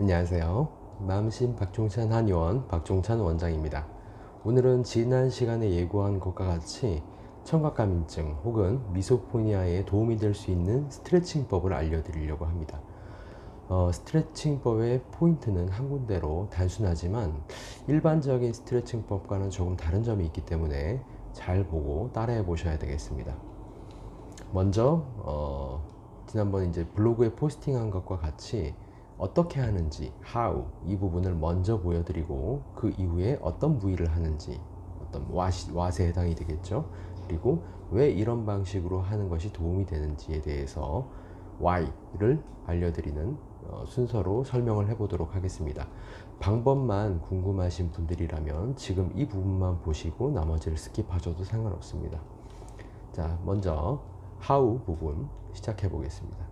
안녕하세요. 마음심 박종찬 한의원 박종찬 원장입니다. 오늘은 지난 시간에 예고한 것과 같이 청각감인증 혹은 미소포니아에 도움이 될 수 있는 스트레칭법을 알려드리려고 합니다. 스트레칭법의 포인트는 한 군데로 단순하지만 일반적인 스트레칭법과는 조금 다른 점이 있기 때문에 잘 보고 따라해 보셔야 되겠습니다. 먼저 지난번 이제 블로그에 포스팅한 것과 같이 어떻게 하는지 how 이 부분을 먼저 보여드리고 그 이후에 어떤 부위를 하는지 어떤 왓에 해당이 되겠죠. 그리고 왜 이런 방식으로 하는 것이 도움이 되는지에 대해서 why를 알려드리는 순서로 설명을 해보도록 하겠습니다. 방법만 궁금하신 분들이라면 지금 이 부분만 보시고 나머지를 스킵하셔도 상관없습니다. 자, 먼저 how 부분 시작해 보겠습니다.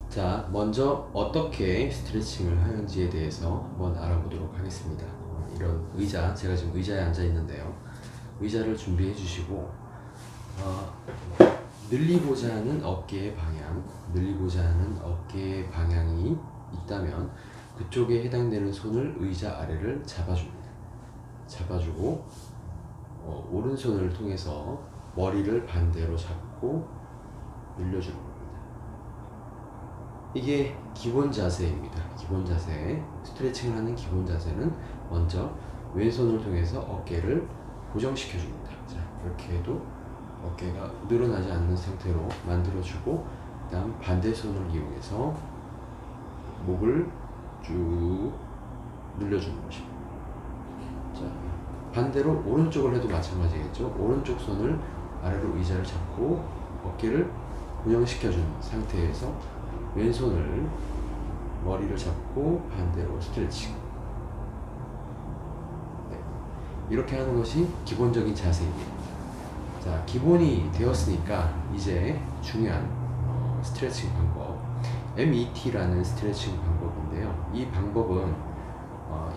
자, 먼저 어떻게 스트레칭을 하는지에 대해서 한번 알아보도록 하겠습니다. 이런 의자, 제가 지금 의자에 앉아 있는데요. 의자를 준비해 주시고 늘리고자 하는 어깨의 방향, 늘리고자 하는 어깨의 방향이 있다면 그쪽에 해당되는 손을 의자 아래를 잡아줍니다. 잡아주고 오른손을 통해서 머리를 반대로 잡고 늘려주는 겁니다. 이게 기본 자세입니다. 기본 자세, 스트레칭을 하는 기본 자세는 먼저 왼손을 통해서 어깨를 고정시켜 줍니다. 자, 이렇게 해도 어깨가 늘어나지 않는 상태로 만들어주고, 그 다음 반대 손을 이용해서 목을 쭉 늘려주는 것입니다. 자, 반대로 오른쪽을 해도 마찬가지겠죠. 오른쪽 손을 아래로 의자를 잡고 어깨를 고정시켜준 상태에서 왼손을 머리를 잡고 반대로 스트레칭. 네. 이렇게 하는 것이 기본적인 자세입니다. 자, 기본이 되었으니까 이제 중요한 스트레칭 방법, MET라는 스트레칭 방법인데요. 이 방법은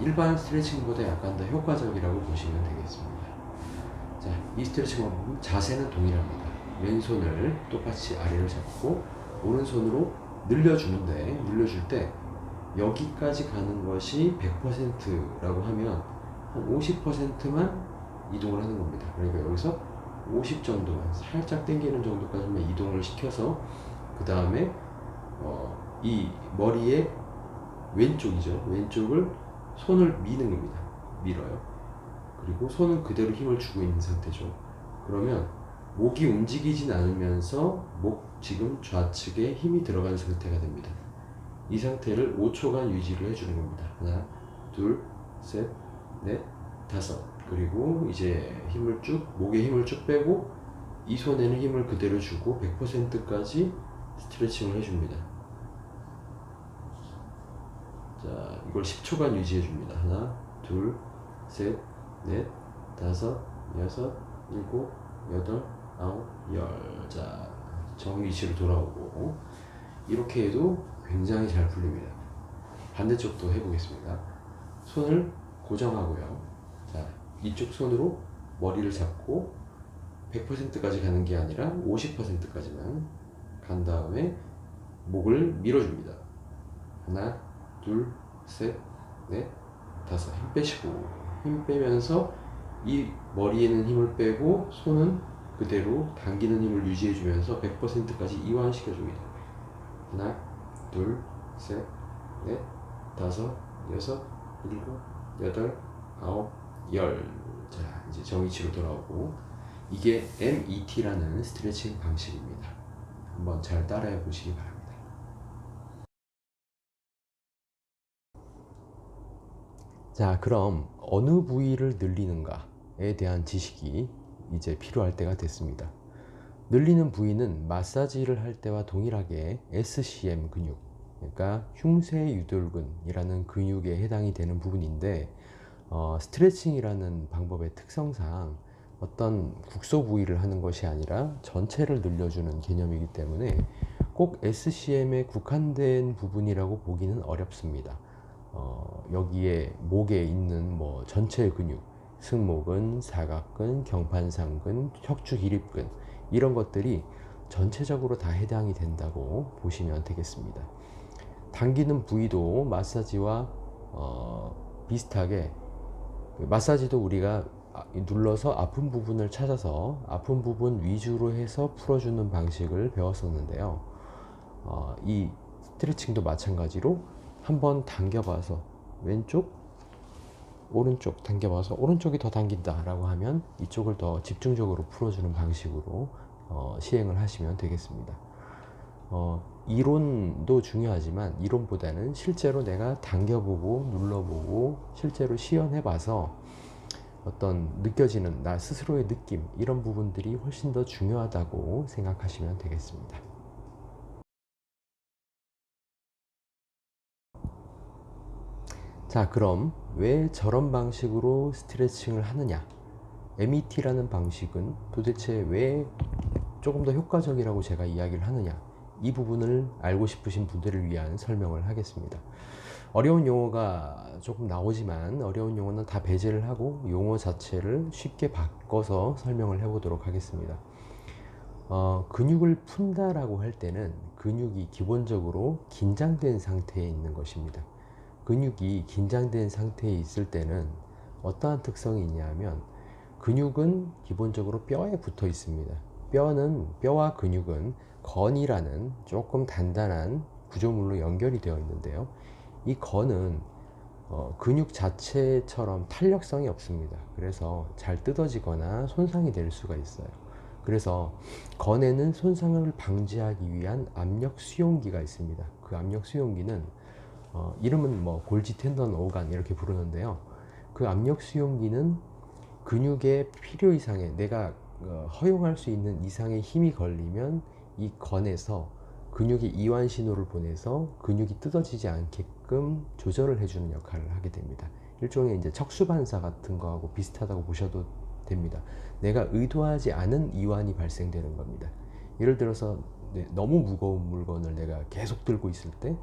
일반 스트레칭보다 약간 더 효과적이라고 보시면 되겠습니다. 자, 이 스트레칭 방법은 자세는 동일합니다. 왼손을 똑같이 아래를 잡고 오른손으로 늘려주는데, 늘려줄 때 여기까지 가는 것이 100%라고 하면 한 50%만 이동을 하는 겁니다. 그러니까 여기서 50 정도만, 살짝 당기는 정도까지만 이동을 시켜서 그 다음에 이 머리의 왼쪽이죠. 왼쪽을 손을 미는 겁니다. 밀어요. 그리고 손은 그대로 힘을 주고 있는 상태죠. 그러면 목이 움직이진 않으면서 목 지금 좌측에 힘이 들어간 상태가 됩니다. 이 상태를 5초간 유지를 해주는 겁니다. 하나, 둘, 셋, 넷, 다섯. 그리고 이제 힘을 쭉, 목에 힘을 쭉 빼고 이 손에는 힘을 그대로 주고 100%까지 스트레칭을 해줍니다. 자, 이걸 10초간 유지해 줍니다. 하나, 둘, 셋, 넷, 다섯, 여섯, 일곱, 여덟, 아홉, 열. 자, 정위치로 돌아오고, 이렇게 해도 굉장히 잘 풀립니다. 반대쪽도 해보겠습니다. 손을 고정하고요. 자, 이쪽 손으로 머리를 잡고 100%까지 가는 게 아니라 50%까지만 간 다음에 목을 밀어줍니다. 하나, 둘, 셋, 넷, 다섯. 힘 빼시고, 힘 빼면서 이 머리에는 힘을 빼고 손은 그대로 당기는 힘을 유지해주면서 100%까지 이완시켜줍니다. 하나, 둘, 셋, 넷, 다섯, 여섯, 일곱, 여덟, 아홉, 열. 자, 이제 정위치로 돌아오고, 이게 MET라는 스트레칭 방식입니다. 한번 잘 따라해 보시기 바랍니다. 자, 그럼 어느 부위를 늘리는가에 대한 지식이 이제 필요할 때가 됐습니다. 늘리는 부위는 마사지를 할 때와 동일하게 SCM 근육, 그러니까 흉쇄유돌근이라는 근육에 해당이 되는 부분인데, 스트레칭이라는 방법의 특성상 어떤 국소 부위를 하는 것이 아니라 전체를 늘려주는 개념이기 때문에 꼭 SCM에 국한된 부분이라고 보기는 어렵습니다. 여기에 목에 있는 뭐 전체 근육, 승모근, 사각근, 경판상근, 척추 기립근 이런 것들이 전체적으로 다 해당이 된다고 보시면 되겠습니다. 당기는 부위도 마사지와 비슷하게, 마사지도 우리가 눌러서 아픈 부분을 찾아서 아픈 부분 위주로 해서 풀어주는 방식을 배웠었는데요. 이 스트레칭도 마찬가지로 한번 당겨봐서 왼쪽, 오른쪽 당겨봐서 오른쪽이 더 당긴다 라고 하면 이쪽을 더 집중적으로 풀어주는 방식으로 시행을 하시면 되겠습니다. 이론도 중요하지만 이론보다는 실제로 내가 당겨보고 눌러보고 실제로 시연해봐서 어떤 느껴지는 나 스스로의 느낌, 이런 부분들이 훨씬 더 중요하다고 생각하시면 되겠습니다. 자, 그럼 왜 저런 방식으로 스트레칭을 하느냐? MET라는 방식은 도대체 왜 조금 더 효과적이라고 제가 이야기를 하느냐? 이 부분을 알고 싶으신 분들을 위한 설명을 하겠습니다. 어려운 용어가 조금 나오지만 어려운 용어는 다 배제를 하고 용어 자체를 쉽게 바꿔서 설명을 해보도록 하겠습니다. 근육을 푼다라고 할 때는 근육이 기본적으로 긴장된 상태에 있는 것입니다. 근육이 긴장된 상태에 있을 때는 어떠한 특성이 있냐면 근육은 기본적으로 뼈에 붙어 있습니다. 뼈와 근육은 건이라는 조금 단단한 구조물로 연결이 되어 있는데요. 이 건은 근육 자체처럼 탄력성이 없습니다. 그래서 잘 뜯어지거나 손상이 될 수가 있어요. 그래서 건에는 손상을 방지하기 위한 압력 수용기가 있습니다. 그 압력 수용기는 이름은 뭐 골지 텐던 오간 이렇게 부르는데요. 그 압력 수용기는 근육의 필요 이상의, 내가 허용할 수 있는 이상의 힘이 걸리면 이 건에서 근육의 이완 신호를 보내서 근육이 뜯어지지 않게끔 조절을 해주는 역할을 하게 됩니다. 일종의 이제 척수반사 같은 거하고 비슷하다고 보셔도 됩니다. 내가 의도하지 않은 이완이 발생되는 겁니다. 예를 들어서 너무 무거운 물건을 내가 계속 들고 있을 때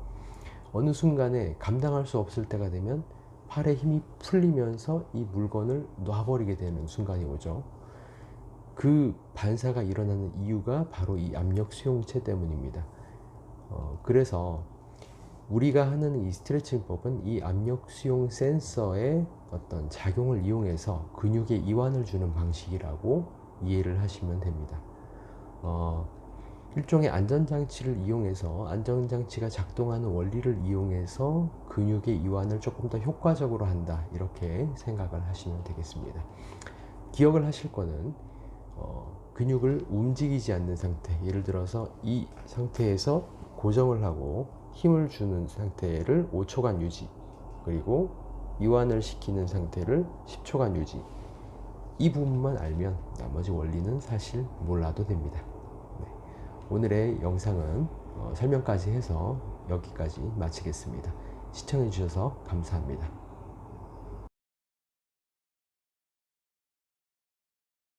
어느 순간에 감당할 수 없을 때가 되면 팔에 힘이 풀리면서 이 물건을 놔버리게 되는 순간이 오죠. 그 반사가 일어나는 이유가 바로 이 압력 수용체 때문입니다. 그래서 우리가 하는 이 스트레칭법은 이 압력 수용 센서의 어떤 작용을 이용해서 근육에 이완을 주는 방식이라고 이해를 하시면 됩니다. 일종의 안전장치를 이용해서, 안전장치가 작동하는 원리를 이용해서 근육의 이완을 조금 더 효과적으로 한다, 이렇게 생각을 하시면 되겠습니다. 기억을 하실 거는 근육을 움직이지 않는 상태, 예를 들어서 이 상태에서 고정을 하고 힘을 주는 상태를 5초간 유지, 그리고 이완을 시키는 상태를 10초간 유지, 이 부분만 알면 나머지 원리는 사실 몰라도 됩니다. 네. 오늘의 영상은 설명까지 해서 여기까지 마치겠습니다. 시청해 주셔서 감사합니다.